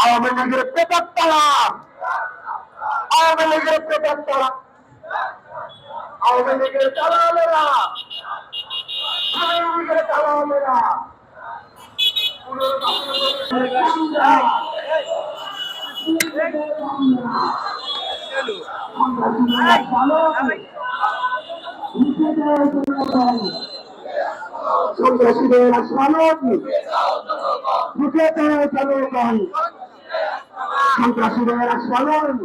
আওয়ামী লীগের পেটার তারা, আওয়ামী লীগের পেটার তারা, আওয়ামী লীগের দালালেরা, আওয়ামী লীগের দালালেরা সন্ত্রাসীদের স্মারক বুকে জনগণ, সন্ত্রাসীদের স্মরণ